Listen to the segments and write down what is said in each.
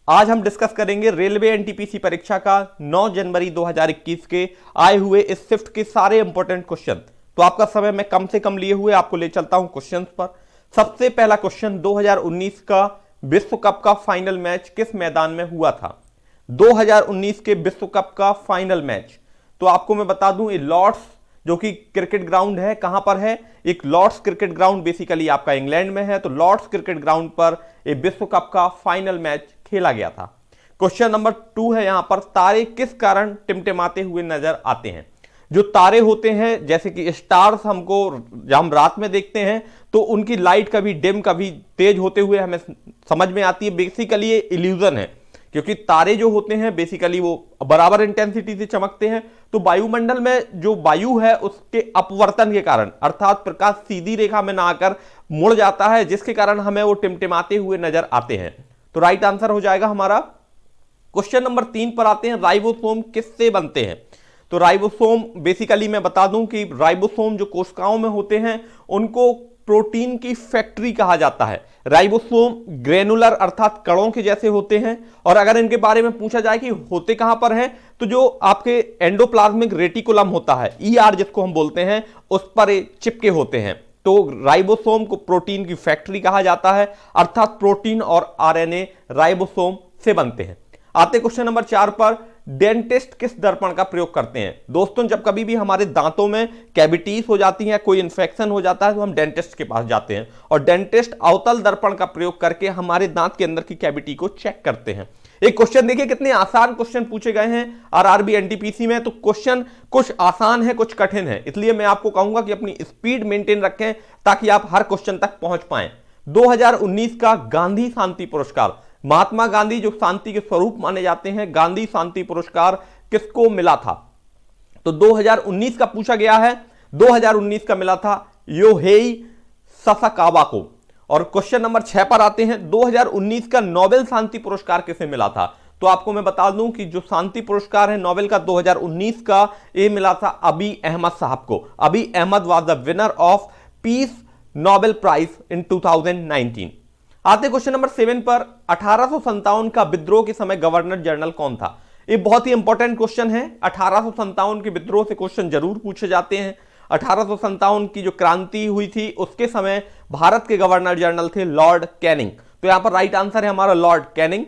आज हम डिस्कस करेंगे रेलवे एनटीपीसी परीक्षा का 9 जनवरी 2021 के आए हुए इस शिफ्ट के सारे इंपॉर्टेंट क्वेश्चन। तो आपका समय मैं कम से कम लिए हुए आपको ले चलता हूं क्वेश्चंस पर। सबसे पहला क्वेश्चन, 2019 का विश्व कप का फाइनल मैच किस मैदान में हुआ था? 2019 के विश्व कप का फाइनल मैच, तो आपको मैं बता दूं, ये लॉर्ड्स जो कि क्रिकेट ग्राउंड है, कहां पर है? एक लॉर्ड्स क्रिकेट ग्राउंड बेसिकली आपका इंग्लैंड में है। तो लॉर्ड्स क्रिकेट ग्राउंड पर ये विश्व कप का फाइनल मैच खेला गया था। क्वेश्चन नंबर 2 है, यहां पर तारे किस कारण टिमटिमाते हुए नजर आते हैं? जो तारे होते हैं जैसे कि स्टार्स, हमको जब हम रात में देखते हैं तो उनकी लाइट कभी डिम कभी तेज होते हुए हमें समझ में आती है। बेसिकली ये इल्यूजन है, क्योंकि तारे जो होते हैं बेसिकली वो बराबर इंटेंसिटी से चमकते हैं। तो वायुमंडल में जो वायु है उसके अपवर्तन के कारण, अर्थात प्रकाश सीधी रेखा में ना आकर मुड़ जाता है, जिसके कारण हमें वो टिमटिमाते हुए नजर आते हैं। तो राइट आंसर हो जाएगा हमारा। क्वेश्चन नंबर 3 पर आते हैं, राइबोसोम किससे बनते हैं? तो राइबोसोम बेसिकली मैं बता दूं कि राइबोसोम जो कोशिकाओं में होते हैं उनको प्रोटीन की फैक्ट्री कहा जाता है। राइबोसोम ग्रेनुलर अर्थात कणों के जैसे होते हैं, और अगर इनके बारे में पूछा जाए कि होते कहां पर हैं, तो जो आपके एंडोप्लाज्मिक रेटिकुलम होता है, ईआर जिसको हम बोलते हैं, उस पर चिपके होते हैं। तो राइबोसोम को प्रोटीन की फैक्ट्री कहा जाता है, अर्थात प्रोटीन और आरएनए राइबोसोम से बनते हैं। आते क्वेश्चन नंबर 4 पर, डेंटिस्ट किस दर्पण का प्रयोग करते हैं? दोस्तों, जब कभी भी हमारे दांतों में कैविटीज हो जाती है, कोई इंफेक्शन हो जाता है, तो हम डेंटिस्ट के पास जाते हैं और डेंटिस्ट अवतल दर्पण का प्रयोग करके हमारे दांत के अंदर की कैविटी को चेक करते हैं। एक क्वेश्चन देखिए, कितने आसान क्वेश्चन पूछे गए हैं आरआरबी एनटीपीसी में। तो क्वेश्चन कुछ आसान है, कुछ कठिन है, इसलिए मैं आपको कहूंगा कि अपनी स्पीड मेंटेन रखें ताकि आप हर क्वेश्चन तक पहुंच पाएं। 2019 का गांधी शांति पुरस्कार, महात्मा गांधी जो शांति के स्वरूप माने जाते हैं, गांधी शांति पुरस्कार किसको मिला था? तो 2019 का पूछा गया है, 2019 का मिला था योहेई ससाकावा को। और क्वेश्चन नंबर 6 पर आते हैं, 2019 का नोबेल शांति पुरस्कार किसे मिला था? तो आपको मैं बता दूं कि जो शांति पुरस्कार है नोबेल का 2019 का, ये मिला था अबी अहमद साहब को। Abiy Ahmed was the winner of peace Nobel prize in 2019। आते क्वेश्चन नंबर 7 पर, 1857 का विद्रोह के समय गवर्नर जनरल कौन था? ये बहुत ही इंपॉर्टेंट क्वेश्चन है। 1857 के विद्रोह से क्वेश्चन जरूर पूछे जाते हैं। 1857 की जो क्रांति हुई थी उसके समय भारत के गवर्नर जनरल थे लॉर्ड कैनिंग। तो यहां पर राइट आंसर है हमारा लॉर्ड कैनिंग।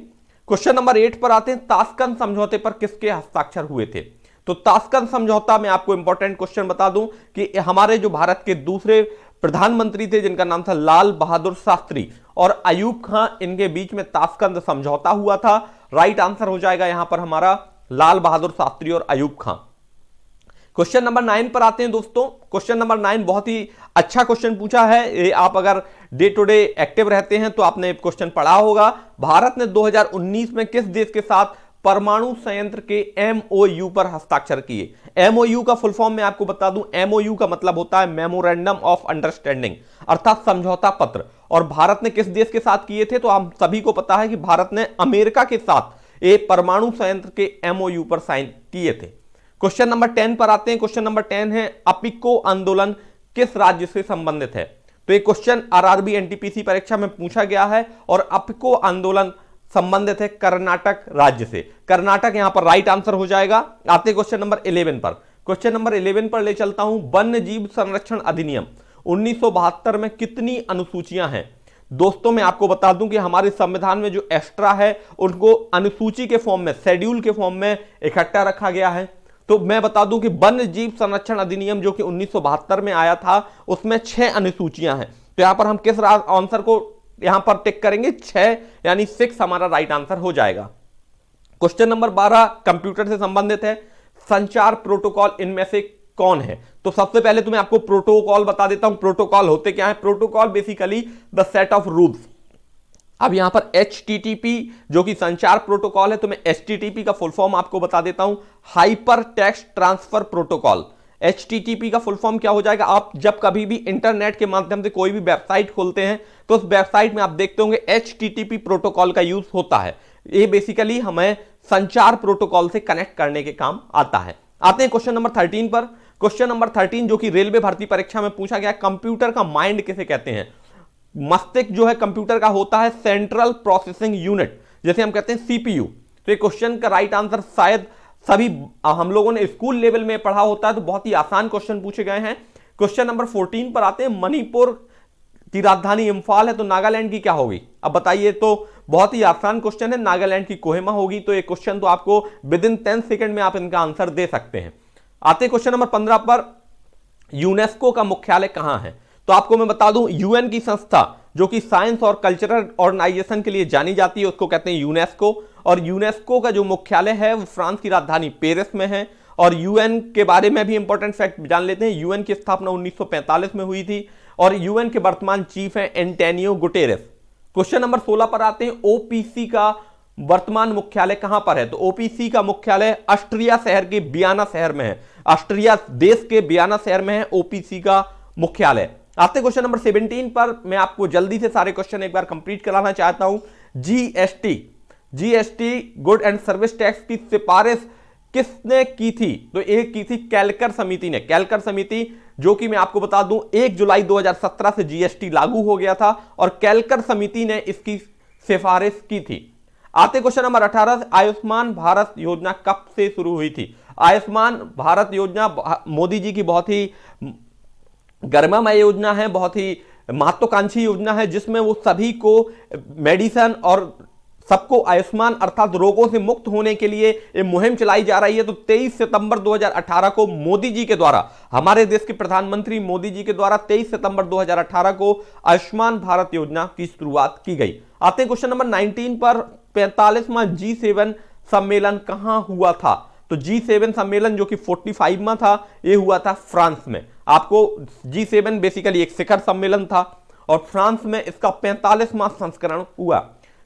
क्वेश्चन नंबर 8 पर आते हैं, ताशकंद समझौते पर किसके हस्ताक्षर हुए थे? तो ताशकंद समझौता में आपको इंपॉर्टेंट क्वेश्चन बता दूं कि हमारे जो भारत के दूसरे प्रधानमंत्री थे जिनका नाम था लाल बहादुर शास्त्री और अयूब खां, इनके बीच में ताशकंद समझौता हुआ था। राइट आंसर हो जाएगा यहां पर हमारा लाल बहादुर शास्त्री और अयूब खां। क्वेश्चन नंबर 9 पर आते हैं दोस्तों। क्वेश्चन नंबर 9 बहुत ही अच्छा क्वेश्चन पूछा है। ये आप अगर डे टू डे एक्टिव रहते हैं तो आपने क्वेश्चन पढ़ा होगा। भारत ने 2019 में किस देश के साथ परमाणु संयंत्र के एमओयू पर हस्ताक्षर किए? एमओयू का फुल फॉर्म मैं आपको बता दूं, एमओयू का मतलब होता है मेमोरेंडम ऑफ अंडरस्टैंडिंग, अर्थात समझौता पत्र। और भारत ने किस देश के साथ किए थे? तो हम सभी को पता है कि भारत ने अमेरिका के साथ एक परमाणु संयंत्र के एमओयू पर साइन किए थे। क्वेश्चन नंबर 10 पर आते हैं। क्वेश्चन नंबर 10 है, अपिको आंदोलन किस राज्य से संबंधित है? तो ये क्वेश्चन आरआरबी एनटीपीसी परीक्षा में पूछा गया है और अपिको आंदोलन संबंधित है कर्नाटक राज्य से। कर्नाटक यहां पर राइट आंसर हो जाएगा। आते क्वेश्चन नंबर 11 पर। क्वेश्चन नंबर 11 पर ले चलता हूं, वन्य जीव संरक्षण अधिनियम 1972 में कितनी अनुसूचियां हैं? दोस्तों, मैं आपको बता दूं कि हमारे संविधान में जो एक्स्ट्रा है उनको अनुसूची के फॉर्म में, शेड्यूल के फॉर्म में इकट्ठा रखा गया है। तो मैं बता दूं कि वन्य जीव संरक्षण अधिनियम जो कि 1972 में आया था, उसमें 6 अनुसूचियां हैं। तो यहां पर हम किस आंसर को यहां पर टिक करेंगे? 6 यानी 6 हमारा राइट आंसर हो जाएगा। क्वेश्चन नंबर 12 कंप्यूटर से संबंधित है, संचार प्रोटोकॉल इनमें से कौन है? तो सबसे पहले तो मैं आपको प्रोटोकॉल बता देता हूं। प्रोटोकॉल होते क्या है? Protocol basically the set of rules. अब यहां पर HTTP जो कि संचार प्रोटोकॉल है, तो मैं HTTP का फुल फॉर्म आपको बता देता हूं, hyper text transfer protocol. HTTP का फुल फॉर्म क्या हो जाएगा? आप जब कभी भी इंटरनेट के माध्यम से कोई भी वेबसाइट खोलते हैं तो उस वेबसाइट में आप देखते होंगे HTTP प्रोटोकॉल का यूज होता है। ये बेसिकली हमें संचार प्रोटोकॉल से कनेक्ट करने के काम आता है। आते हैं क्वेश्चन नंबर 13 पर। क्वेश्चन नंबर 13 जो कि रेलवे भर्ती परीक्षा में पूछा गया, कंप्यूटर का माइंड किसे कहते हैं? मस्तिष्क जो है कंप्यूटर का होता है सेंट्रल प्रोसेसिंग यूनिट। जैसे हम कहते हैं सीपीयू। तो ये क्वेश्चन का राइट आंसर शायद सभी हम लोगों ने स्कूल लेवल में पढ़ा होता है, तो बहुत ही आसान क्वेश्चन पूछे गए हैं। क्वेश्चन नंबर 14 पर आते हैं। मणिपुर की राजधानी इंफाल है, तो नागालैंड की क्या होगी? अब बताइए। तो बहुत ही आसान क्वेश्चन है, नागालैंड की कोहिमा होगी। तो ये क्वेश्चन तो आपको विद इन 10 सेकंड में आप इनका आंसर दे सकते हैं। आते क्वेश्चन नंबर 15 पर। यूनेस्को का मुख्यालय कहां है? तो आपको मैं बता दूं, यूएन की संस्था जो कि साइंस और कल्चरल ऑर्गेनाइजेशन के लिए जानी जाती है, उसको कहते हैं यूनेस्को। और यूनेस्को का जो मुख्यालय है वो फ्रांस की राजधानी पेरिस में है। और यूएन के बारे में भी इंपॉर्टेंट फैक्ट जान लेते हैं। यूएन की स्थापना 1945 में हुई थी और यूएन के वर्तमान चीफ हैं एंटोनियो गुटेरेस। क्वेश्चन नंबर 16 पर आते हैं। ओपीसी का वर्तमान मुख्यालय कहां पर है? तो ओपीसी का मुख्यालय ऑस्ट्रिया शहर के वियना शहर में है। ऑस्ट्रिया देश के वियना शहर में है ओपीसी का मुख्यालय। आते क्वेश्चन नंबर 17 पर। मैं आपको जल्दी से सारे क्वेश्चन एक बार कंप्लीट कराना चाहता हूं। GST good and service tax की सिफारिश किसने की थी? तो एक की थी केलकर समिति ने। केलकर समिति जो कि मैं आपको बता दूं 1 जुलाई 2017 से जीएसटी लागू हो गया था और केलकर समिति ने इसकी सिफारिश की थी। आते क्वेश्चन नंबर 18। आयुष्मान भारत योजना कब से शुरू हुई थी? आयुष्मान भारत योजना मोदी जी की बहुत ही गरिमामय योजना है, बहुत ही महत्वाकांक्षी योजना है, जिसमें वो सभी को मेडिसिन और सबको आयुष्मान अर्थात रोगों से मुक्त होने के लिए ये मुहिम चलाई जा रही है। तो 23 सितंबर 2018 को मोदी जी के द्वारा, हमारे देश के प्रधानमंत्री मोदी जी के द्वारा 23 सितंबर 2018 को आयुष्मान भारत योजना की शुरुआत की गई। आते हैं क्वेश्चन नंबर 19 पर। 45वां G7 सम्मेलन कहां हुआ था? तो G7 सम्मेलन जो कि 45वां था, ये हुआ था फ्रांस में। आपको G7 बेसिकली एक शिखर सम्मेलन था और फ्रांस में इसका 45वां संस्करण हुआ।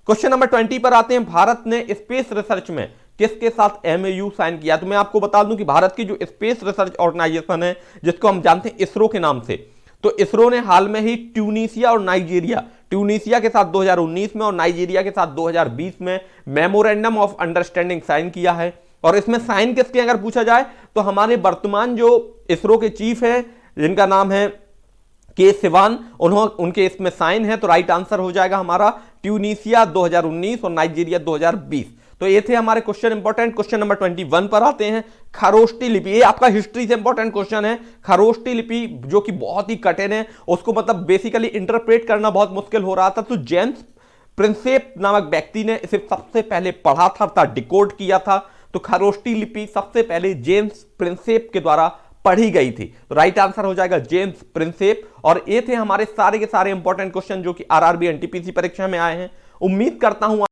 क्वेश्चन नंबर 20 पर आते हैं। भारत ने स्पेस रिसर्च में किसके साथ एमओयू साइन किया? तो मैं आपको बता दूं कि भारत की जो स्पेस रिसर्च ऑर्गेनाइजेशन है, जिसको हम जानते हैं इसरो के नाम से, तो इसरो ने हाल में ही ट्यूनीशिया और नाइजीरिया, ट्यूनीशिया के साथ 2019 में और नाइजीरिया के साथ 2020 में मेमोरेंडम ऑफ अंडरस्टैंडिंग साइन किया है। और इसमें साइन किसके अगर पूछा जाए तो हमारे वर्तमान जो इसरो के चीफ हैं, जिनका नाम है के सिवान, उनके इसमें साइन है। तो राइट आंसर हो जाएगा हमारा ट्यूनीशिया 2019 और नाइजीरिया 2020। तो ये थे हमारे क्वेश्चन इंपॉर्टेंट। क्वेश्चन नंबर 21 पर आते हैं। खरोष्टी लिपि, ये आपका हिस्ट्री से इंपॉर्टेंट क्वेश्चन है। खरोष्टी लिपि जो कि बहुत ही कठिन है, उसको मतलब बेसिकली इंटरप्रेट करना बहुत मुश्किल हो रहा था। तो जेम्स प्रिंसेप नामक व्यक्ति ने इसे सबसे पहले पढ़ा था, डिकोड किया था। तो खरोष्टी लिपि सबसे पहले जेम्स प्रिंसेप के द्वारा पढ़ी गई थी। तो राइट आंसर हो जाएगा जेम्स प्रिंसेप। और ये थे हमारे सारे के सारे इंपॉर्टेंट क्वेश्चन जो कि आरआरबी एनटीपीसी परीक्षा में आए हैं। उम्मीद करता हूं